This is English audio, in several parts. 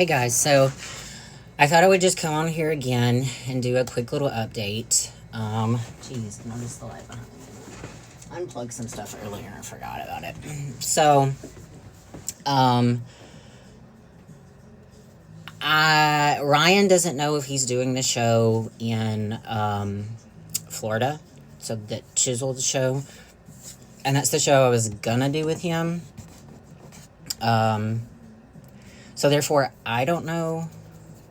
Hey guys, so I thought I would just come on here again and do a quick little update. Geez, notice the light behind me. Unplugged some stuff earlier and forgot about it. So, um, Ryan doesn't know if he's doing the show in Florida, so the Chiseled show, and that's the show I was gonna do with him. Um, so therefore, I don't know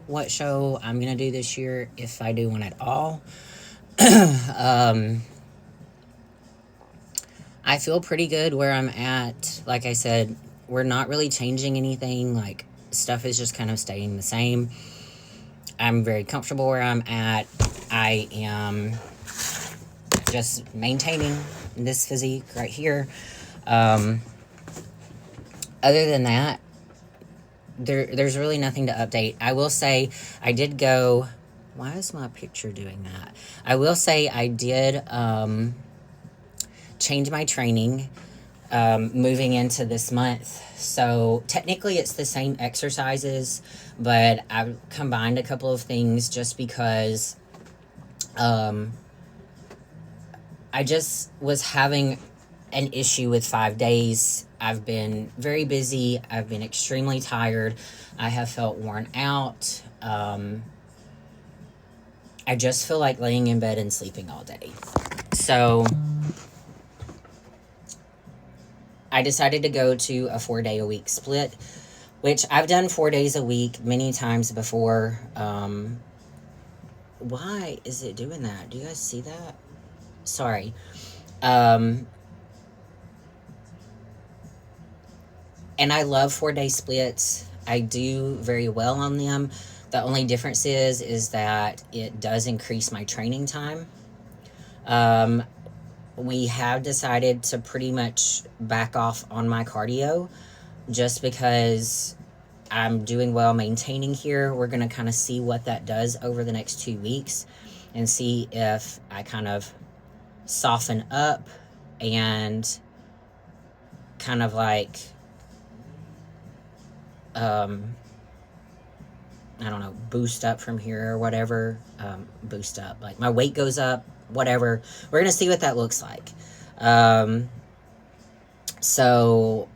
what show I'm gonna do this year, if I do one at all. um, I feel pretty good where I'm at. Like I said, we're not really changing anything. Like, stuff is just kind of staying the same. I'm very comfortable where I'm at. I am just maintaining this physique right here. Um, Other than that, there's really nothing to update. I will say I did go. Why is my picture doing that? I will say I did change my training moving into this month. So technically it's the same exercises, but I've combined a couple of things just because I just was having an issue with 5 days. I've been very busy. I've been extremely tired. I have felt worn out. I just feel like laying in bed and sleeping all day. So I decided to go to a 4-day-a-week split, which I've done 4 days a week many times before. Why is it doing that? Do you guys see that? Sorry. Um, and I love 4-day splits. I do very well on them. The only difference is that it does increase my training time. Um, we have decided to pretty much back off on my cardio just because I'm doing well maintaining here. We're going to kind of see what that does over the next 2 weeks and see if I kind of soften up and kind of like, I don't know, boost up from here or whatever. Boost up. Like my weight goes up, whatever. We're going to see what that looks like. So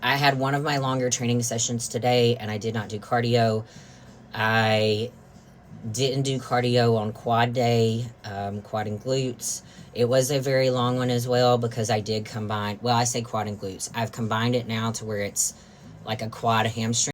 I had one of my longer training sessions today and I did not do cardio. I didn't do cardio on quad day, quad and glutes. It was a very long one as well because I did combine, well, I say quad and glutes. I've combined it now to where it's like a quad hamstring.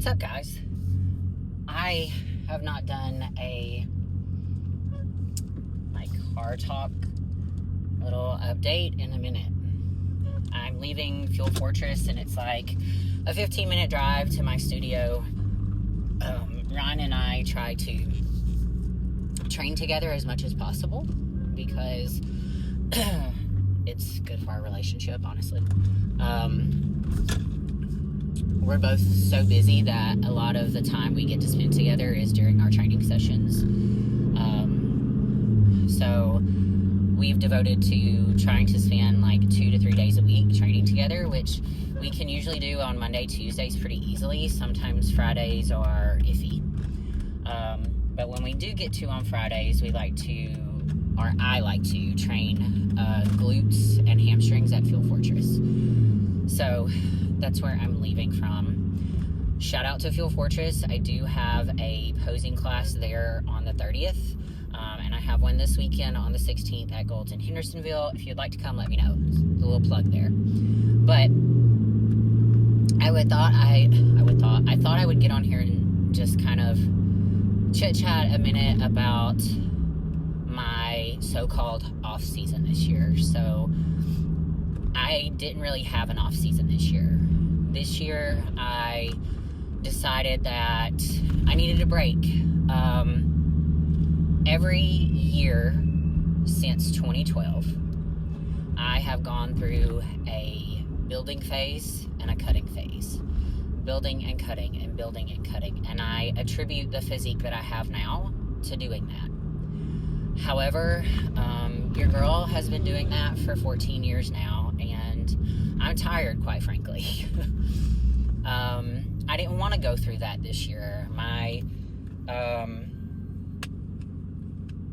What's up, guys? I have not done a car talk little update in a minute. I'm leaving Fuel Fortress, and it's like a 15-minute drive to my studio. Ryan and I try to train together as much as possible because it's good for our relationship, honestly. We're both so busy that a lot of the time we get to spend together is during our training sessions. So we've devoted to trying to spend like 2 to 3 days a week training together, which we can usually do on Monday, Tuesdays pretty easily. Sometimes Fridays are iffy. But when we do get to on Fridays, I like to train glutes and hamstrings at Fuel Fortress. So that's where I'm leaving from. Shout out to Fuel Fortress. I do have a posing class there on the 30th. And I have one this weekend on the 16th at Gold's in Hendersonville. If you'd like to come, let me know. There's a little plug there. But I thought I would get on here and just kind of chit-chat a minute about my so-called off-season this year. So I didn't really have an off-season this year. This year, I decided that I needed a break. Every year since 2012, I have gone through a building phase and a cutting phase. Building and cutting and building and cutting. And I attribute the physique that I have now to doing that. However, your girl has been doing that for 14 years now, and I'm tired, quite frankly. I didn't want to go through that this year.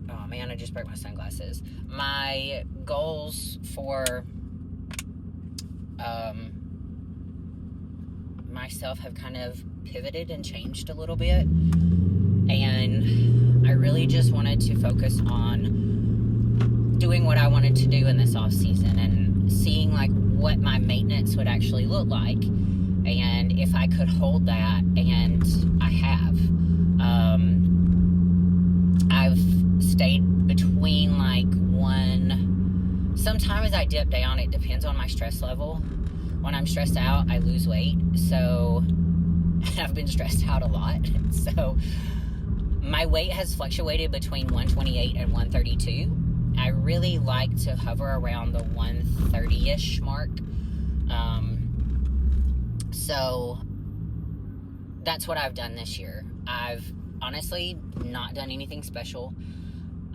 Oh man, I just broke my sunglasses. My goals for myself have kind of pivoted and changed a little bit, and I really just wanted to focus on doing what I wanted to do in this off season and seeing like what my maintenance would actually look like, and if I could hold that, and I have. I've stayed between like one. Sometimes I dip down. It depends on my stress level. When I'm stressed out, I lose weight. So I've been stressed out a lot. So my weight has fluctuated between 128 and 132. I really like to hover around the 130-ish mark. So that's what I've done this year. I've honestly not done anything special.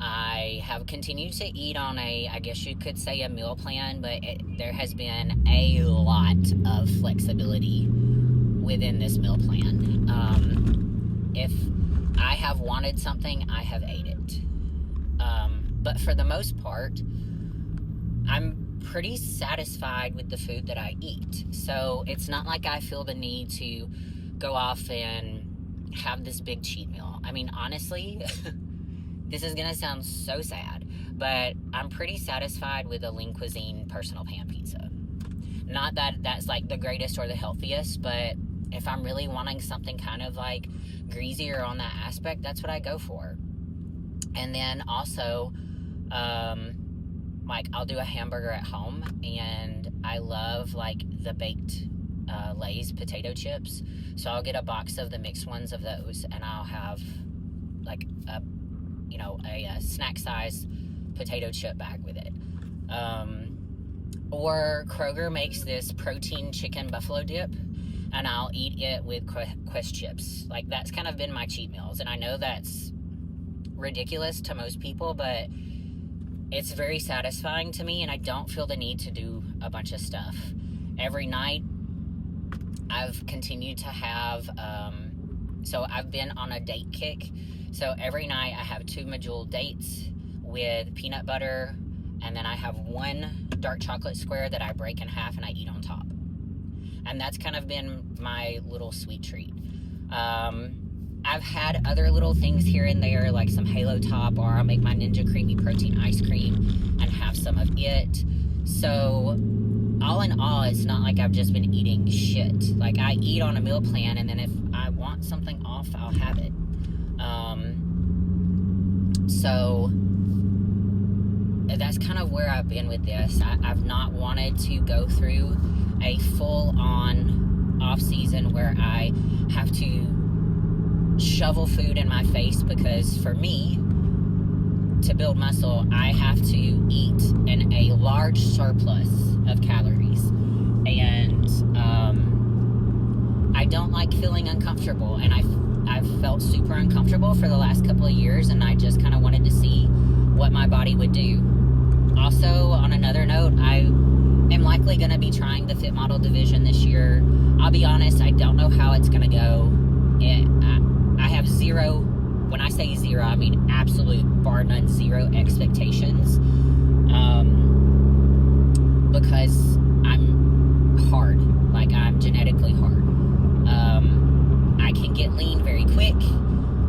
I have continued to eat on I guess you could say a meal plan, but there has been a lot of flexibility within this meal plan. If I have wanted something, I have ate it. But for the most part, I'm pretty satisfied with the food that I eat. So it's not like I feel the need to go off and have this big cheat meal. I mean, honestly, this is going to sound so sad, but I'm pretty satisfied with a Lean Cuisine personal pan pizza. Not that that's like the greatest or the healthiest, but if I'm really wanting something kind of like greasier on that aspect, that's what I go for. And then also, like I'll do a hamburger at home, and I love like the baked Lay's potato chips. So I'll get a box of the mixed ones of those, and I'll have like a snack size potato chip bag with it. Or Kroger makes this protein chicken buffalo dip, and I'll eat it with Quest chips. Like that's kind of been my cheat meals, and I know that's ridiculous to most people, but it's very satisfying to me, and I don't feel the need to do a bunch of stuff. Every night I've continued to have so I've been on a date kick. So every night I have 2 Medjool dates with peanut butter, and then I have 1 dark chocolate square that I break in half and I eat on top. And that's kind of been my little sweet treat. I've had other little things here and there, like some Halo Top, or I'll make my Ninja Creamy Protein Ice Cream and have some of it. So all in all, it's not like I've just been eating shit. Like I eat on a meal plan, and then if I want something off, I'll have it. So that's kind of where I've been with this. I've not wanted to go through a full-on off-season where I have to shovel food in my face, because for me, to build muscle, I have to eat in a large surplus of calories. And I don't like feeling uncomfortable, and I've felt super uncomfortable for the last couple of years, and I just kind of wanted to see what my body would do. Also, on another note, I am likely going to be trying the Fit Model division this year. I'll be honest, I don't know how it's going to go. I have zero, when I say zero, I mean absolute, bar none, zero expectations. Because I'm hard. Like, I'm genetically hard. I can get lean very quick,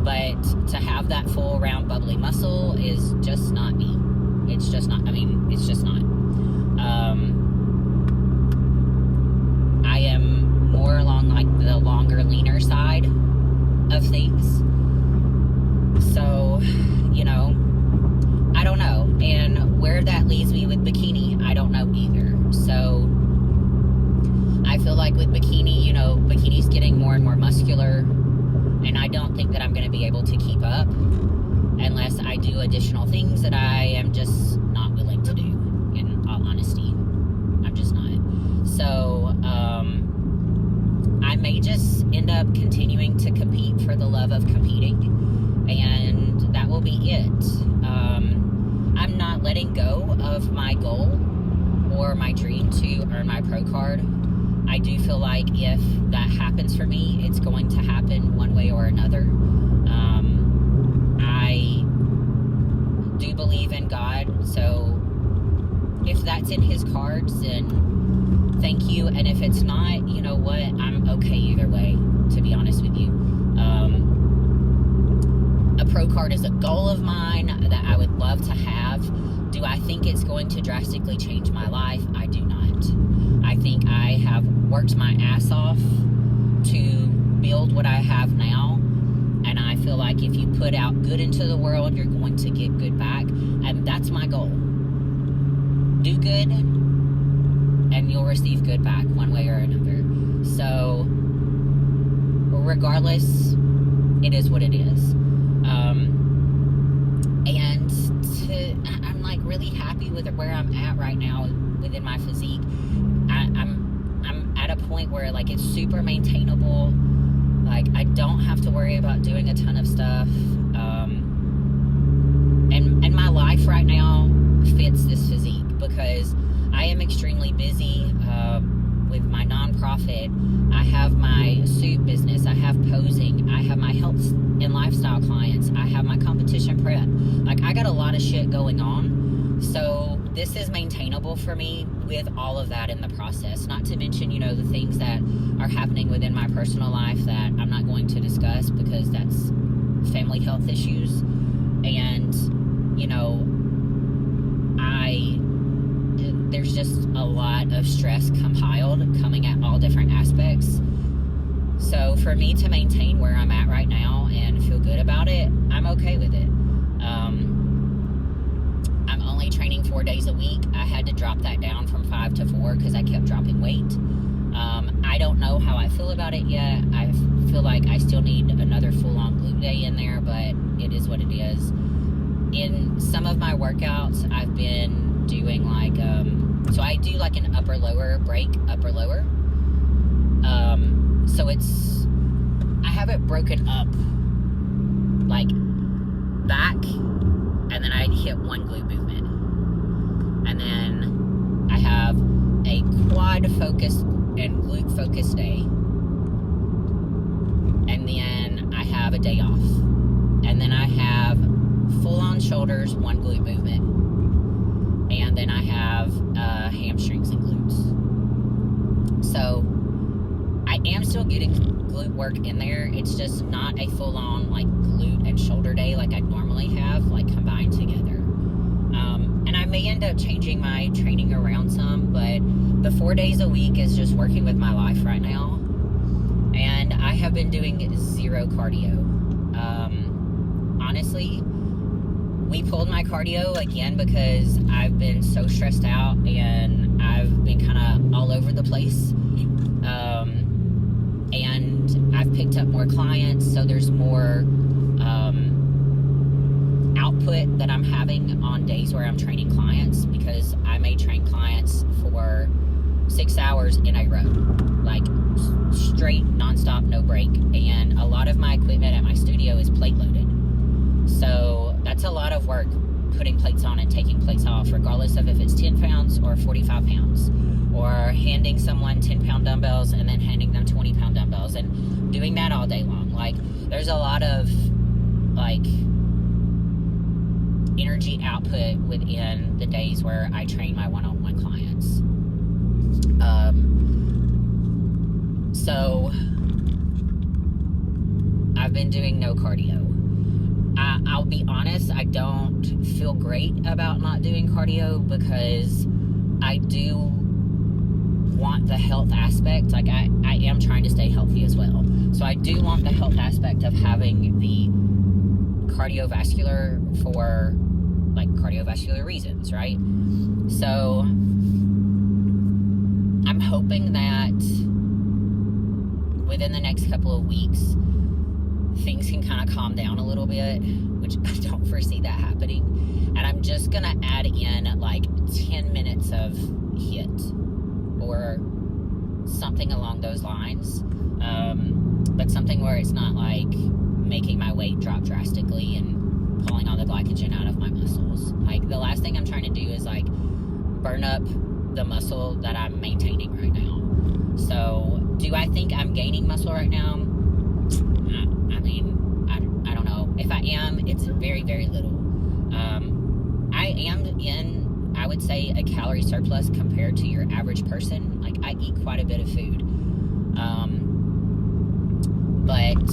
but to have that full, round, bubbly muscle is just not me. It's just not. I am more along like the longer, leaner side of things. So, I don't know. And where that leaves me with bikini, I don't know either. So I feel like with bikini, bikini's getting more and more muscular, and I don't think that I'm going to be able to keep up unless I do additional things that I am just not willing to do, in all honesty. I'm just not. So, I may just end up continuing to compete for the love of competing, and that will be it. I'm not letting go of my goal or my dream to earn my pro card. I do feel like if that happens for me, it's going to happen one way or another. I do believe in God, so if that's in His cards, then thank you. And if it's not, you know what? I'm okay either way, to be honest with you. A pro card is a goal of mine that I would love to have. Do I think it's going to drastically change my life? I do not. I think I have worked my ass off to build what I have now, and I feel like if you put out good into the world, you're going to get good back, and that's my goal. Do good, and you'll receive good back one way or another. So, regardless, it is what it is. I'm like really happy with where I'm at right now within my physique. I'm at a point where like it's super maintainable. Like, I don't have to worry about doing a ton of stuff. And my life right now fits this physique because I am extremely busy with my nonprofit. I have my suit business. I have posing. I have my health and lifestyle clients. I have my competition prep. Like, I got a lot of shit going on. So this is maintainable for me with all of that in the process. Not to mention, the things that are happening within my personal life that I'm not going to discuss because that's family health issues. And, there's just a lot of stress compiled coming at all different aspects. So for me to maintain where I'm at right now and feel good about it, I'm okay with it. I'm only training 4 days a week. I had to drop that down from 5 to 4 because I kept dropping weight. I don't know how I feel about it yet. I feel like I still need another full-on glute day in there, but it is what it is. In some of my workouts, I've been doing like, so I do like an upper-lower break, upper-lower. So I have it broken up, like back, and then I hit one glute movement. And then I have a quad-focused and glute-focused day. And then I have a day off. And then I have full-on shoulders, one glute movement. And then I have hamstrings and glutes. So I am still getting glute work in there. It's just not a full-on like glute and shoulder day like I normally have, like combined together. And I may end up changing my training around some, but the 4 days a week is just working with my life right now. and I have been doing zero cardio. Honestly, we pulled my cardio again because I've been so stressed out and I've been kind of all over the place. And I've picked up more clients, so there's more output that I'm having on days where I'm training clients, because I may train clients for 6 hours in a row, like straight, nonstop, no break. And a lot of my equipment at my studio is plate loaded. So that's a lot of work, putting plates on and taking plates off, regardless of if it's 10 pounds or 45 pounds, or handing someone 10-pound dumbbells and then handing them 20-pound dumbbells and doing that all day long. Like, there's a lot of, like, energy output within the days where I train my one-on-one clients. So I've been doing no cardio. I'll be honest, I don't feel great about not doing cardio, because I do want the health aspect. Like, I am trying to stay healthy as well. So I do want the health aspect of having the cardiovascular for, like, cardiovascular reasons, right? So I'm hoping that within the next couple of weeks, things can kind of calm down a little bit, which I don't foresee that happening. And I'm just going to add in like 10 minutes of HIIT or something along those lines. But something where it's not like making my weight drop drastically and pulling all the glycogen out of my muscles. Like, the last thing I'm trying to do is like burn up the muscle that I'm maintaining right now. So do I think I'm gaining muscle right now? I mean, I don't know. If I am, it's very, very little. I am in, I would say, a calorie surplus compared to your average person. Like, I eat quite a bit of food. But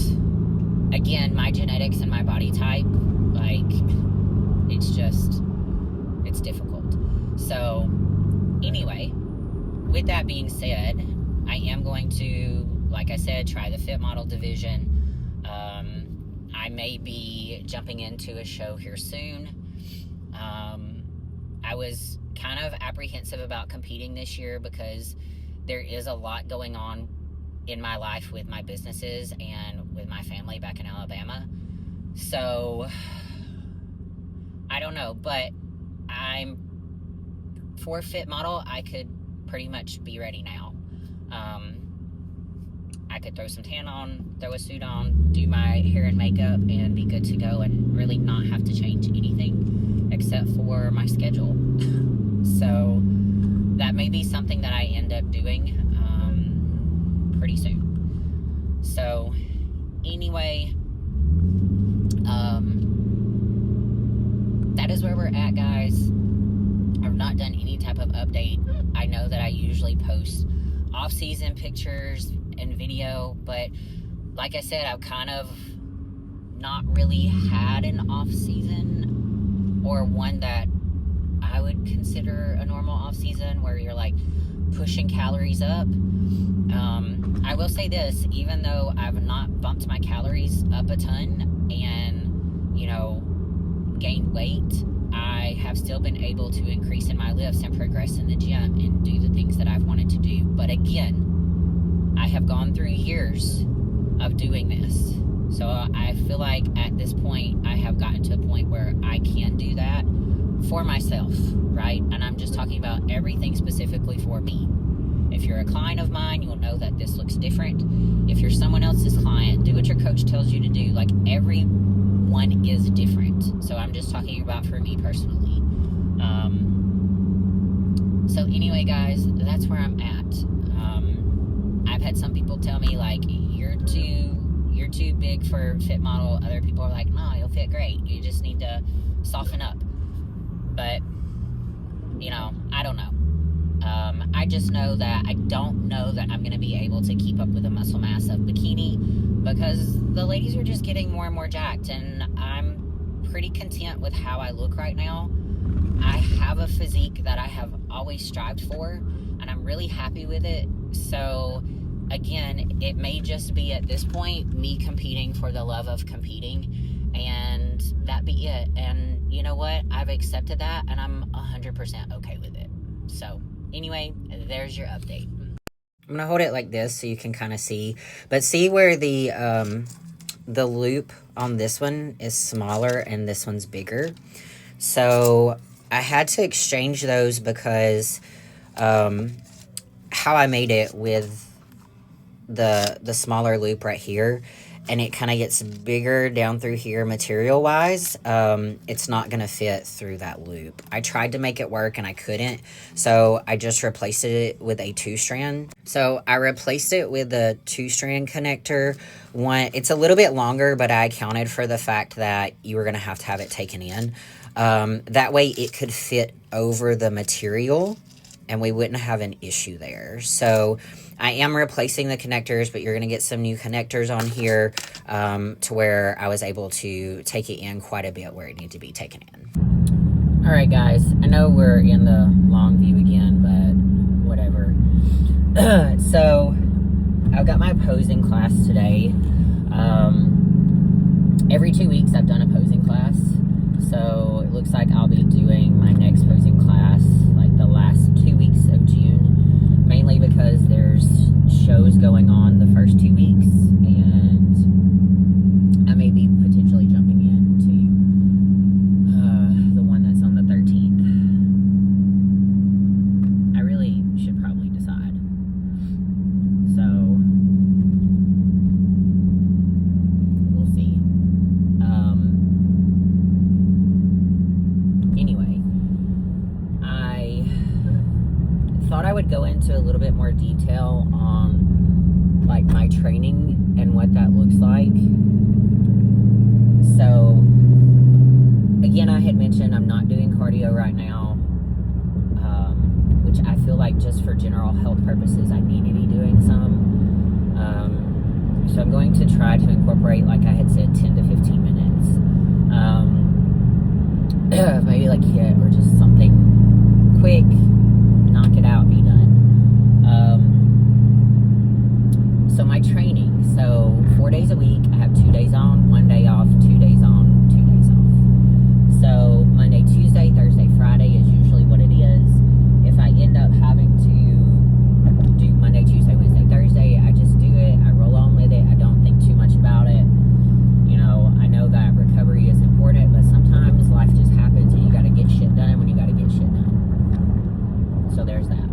again, my genetics and my body type, like, it's difficult. So anyway, with that being said, I am going to, like I said, try the Fit Model division. I may be jumping into a show here soon. I was kind of apprehensive about competing this year because there is a lot going on in my life with my businesses and with my family back in Alabama. So I don't know, but for Fit Model, I could pretty much be ready now. I could throw some tan on, throw a suit on, do my hair and makeup, and be good to go, and really not have to change anything except for my schedule. So that may be something that I end up doing pretty soon. So anyway, that is where we're at, guys. I've not done any type of update. I know that I usually post off-season pictures and video, but like I said, I've kind of not really had an off-season, or one that I would consider a normal off-season where you're like pushing calories up. I will say this, even though I've not bumped my calories up a ton and, you know, gained weight, I have still been able to increase in my lifts and progress in the gym and do the things that I've wanted to do. But again, I have gone through years of doing this. So I feel like at this point, I have gotten to a point where I can do that for myself, right? And I'm just talking about everything specifically for me. If you're a client of mine, you'll know that this looks different. If you're someone else's client, do what your coach tells you to do. Like, everyone is different. So I'm just talking about for me personally. So anyway, guys, that's where I'm at. I've had some people tell me, like, you're too big for Fit Model. Other people are like, no, you'll fit great. You just need to soften up. But, you know, I don't know. I just know that I don't know that I'm going to be able to keep up with the muscle mass of bikini, because the ladies are just getting more and more jacked, and I'm pretty content with how I look right now. I have a physique that I have always strived for, and I'm really happy with it. So again, it may just be at this point me competing for the love of competing, and that be it. And you know what? I've accepted that, and I'm 100% okay with it. So anyway, there's your update. I'm gonna hold it like this so you can kind of see, but see where the loop on this one is smaller and this one's bigger. So I had to exchange those because how I made it with the smaller loop right here, and it kind of gets bigger down through here material wise, it's not gonna fit through that loop. I tried to make it work and I couldn't, so I just replaced it with a 2-strand. So I replaced it with a 2-strand connector. One, it's a little bit longer, but I accounted for the fact that you were gonna have to have it taken in. That way it could fit over the material and we wouldn't have an issue there. So I am replacing the connectors, but you're going to get some new connectors on here to where I was able to take it in quite a bit where it needed to be taken in. All right, guys. I know we're in the long view again, but whatever. So I've got my posing class today. Every 2 weeks I've done a posing class. So it looks like I'll be doing my next posing class like the last 2 weeks of June, mainly because there's shows going on the first 2 weeks, and I may be potentially jumping into the one that's on the 13th. I really should probably decide. So we'll see. Anyway, I thought I would go into a little bit more detail on like my training and what that looks like. So again, I had mentioned I'm not doing cardio right now, which I feel like just for general health purposes I need to be doing some. So I'm going to try to incorporate, like I had said, 10 to 15 minutes. Maybe like HIIT or just something quick, knock it out, be done. So my training, so 4 days a week, I have 2 days on, 1 day off, 2 days on, 2 days off. So Monday, Tuesday, Thursday, Friday is usually what it is. If I end up having to do Monday, Tuesday, Wednesday, Thursday, I just do it, I roll on with it, I don't think too much about it. You know, I know that recovery is important, but sometimes life just happens and you gotta get shit done when you gotta get shit done. So there's that.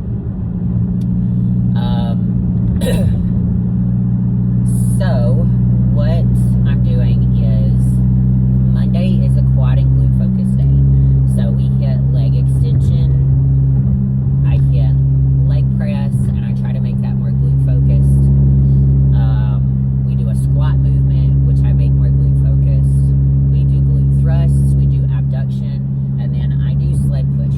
So what I'm doing is Monday is a quad and glute focus day. So we hit leg extension, I hit leg press, and I try to make that more glute focused. We do a squat movement, which I make more glute focused. We do glute thrusts, we do abduction, and then I do sled push.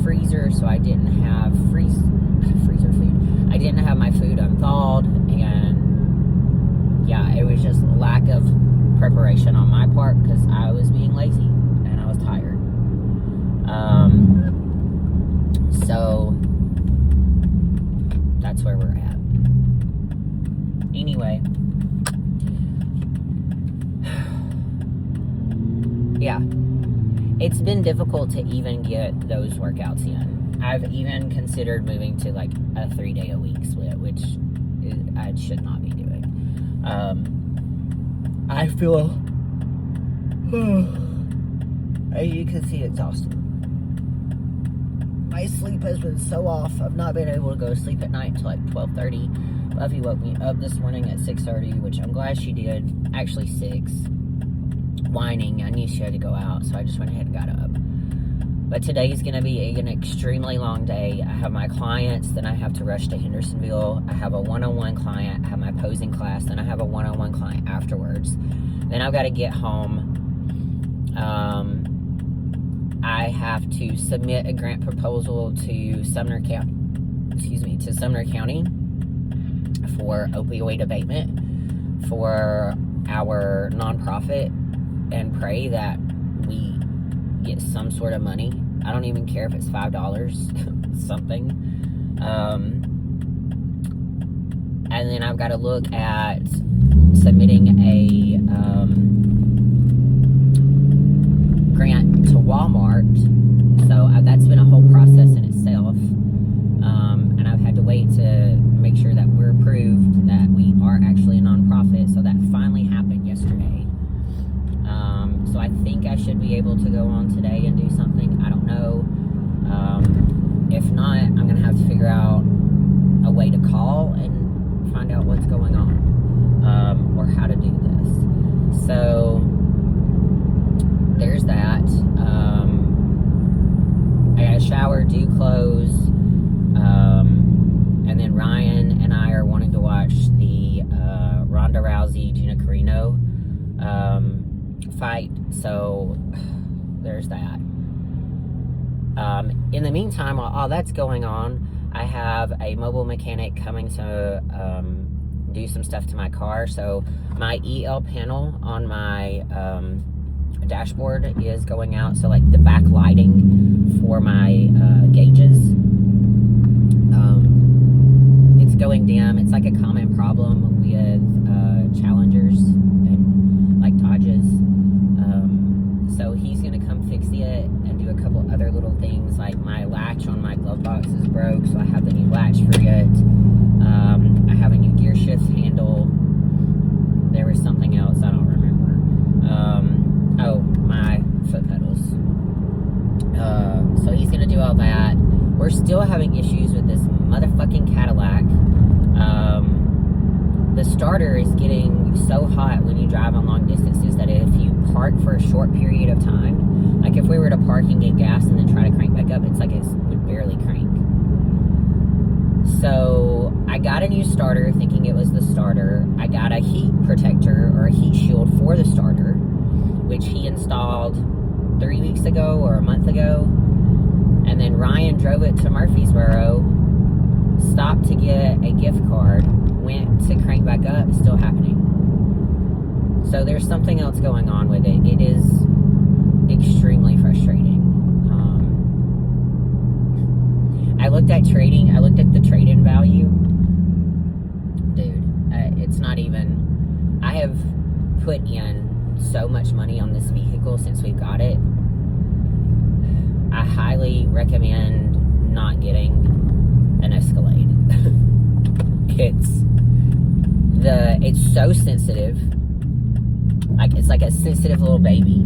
freezer, so I didn't have freezer food. I didn't have my food unthawed, and yeah, it was just lack of preparation on my part because I was being lazy and I was tired. So that's where we're at. Anyway, yeah, it's been difficult to even get those workouts in. I've even considered moving to like a 3-day-a-week split, which I should not be doing. I feel, as you can see, exhausted. My sleep has been so off. I've not been able to go to sleep at night until like 12:30. Buffy woke me up this morning at 6:30, which I'm glad she did. Actually 6. Whining. I knew she had to go out, so I just went ahead and got up. But today's going to be an extremely long day. I have my clients, then I have to rush to Hendersonville. I have a one-on-one client, I have my posing class, then I have a one-on-one client afterwards. Then I've got to get home. I have to submit a grant proposal to Sumner County, for opioid abatement for our nonprofit, and pray that we get some sort of money. I don't even care if it's $5, something. And then I've got to look at submitting a grant to Walmart. So that's been a whole process in itself. And I've had to wait to make sure that we're approved, that we are actually a nonprofit. So that finally happened yesterday. So I think I should be able to go on today and do something. I don't know. If not, I'm going to have to figure out a way to call and find out what's going on, or how to do this. So there's that. I got a shower, do clothes, and then Ryan and I are wanting to watch the Ronda Rousey, Gina Carino fight. So there's that. In the meantime, while all that's going on, I have a mobile mechanic coming to do some stuff to my car. So my EL panel on my dashboard is going out. So like the back lighting for my gauges, it's going dim. It's like a common problem with Challengers and like Dodges. So he's gonna come fix it and do a couple other little things, like my latch on my glove box is broke, so I have the new latch for it. I have a new gear shift handle. There was something else, I don't remember. Oh, my foot pedals. So he's gonna do all that. We're still having issues with this motherfucking Cadillac. The starter is getting so hot when you drive on long distances that if you park for a short period of time, like if we were to park and get gas and then try to crank back up, it's like it would barely crank. So I got a new starter thinking it was the starter. I got a heat protector or a heat shield for the starter, which he installed 3 weeks ago or a month ago. And then Ryan drove it to Murfreesboro, stopped to get a gift card, went to crank back up, still happening. So there's something else going on with it. It is extremely frustrating. I looked at trading. I looked at the trade-in value. Dude, it's not even... I have put in so much money on this vehicle since we got it. I highly recommend not getting an Escalade. It's so sensitive. Like, it's like a sensitive little baby.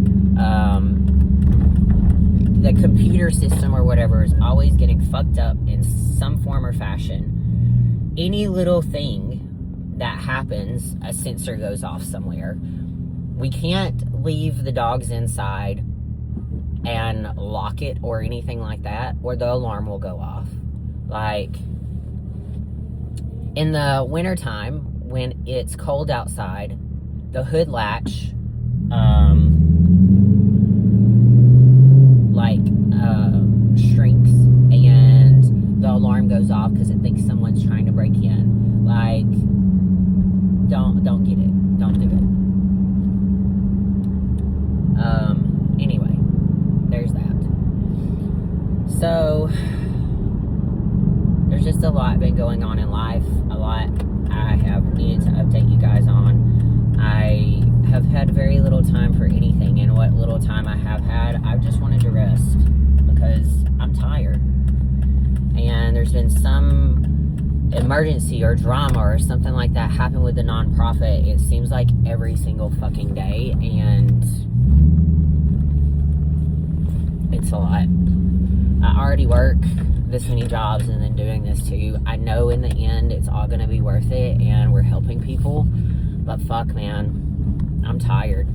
The computer system or whatever is always getting fucked up in some form or fashion. Any little thing that happens, a sensor goes off somewhere. We can't leave the dogs inside and lock it or anything like that, or the alarm will go off. Like, in the wintertime, when it's cold outside, the hood latch, shrinks the alarm goes off because it thinks someone's trying to break in. Like, don't get it. Don't do it. Anyway, there's that. So, there's just a lot been going on in life. A lot I have needed to update you guys on. I have had very little time for anything, and what little time I have had, I've just wanted to rest because I'm tired. And there's been some emergency or drama or something like that happen with the nonprofit. It seems like every single fucking day, and it's a lot. I already work this many jobs and then doing this too. I know in the end it's all gonna be worth it and we're helping people, but fuck, man, I'm tired.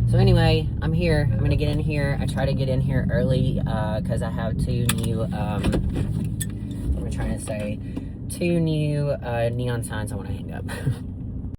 So anyway, I'm here. I'm gonna get in here. I try to get in here early because I have two new what am I trying to say? Two new neon signs I want to hang up.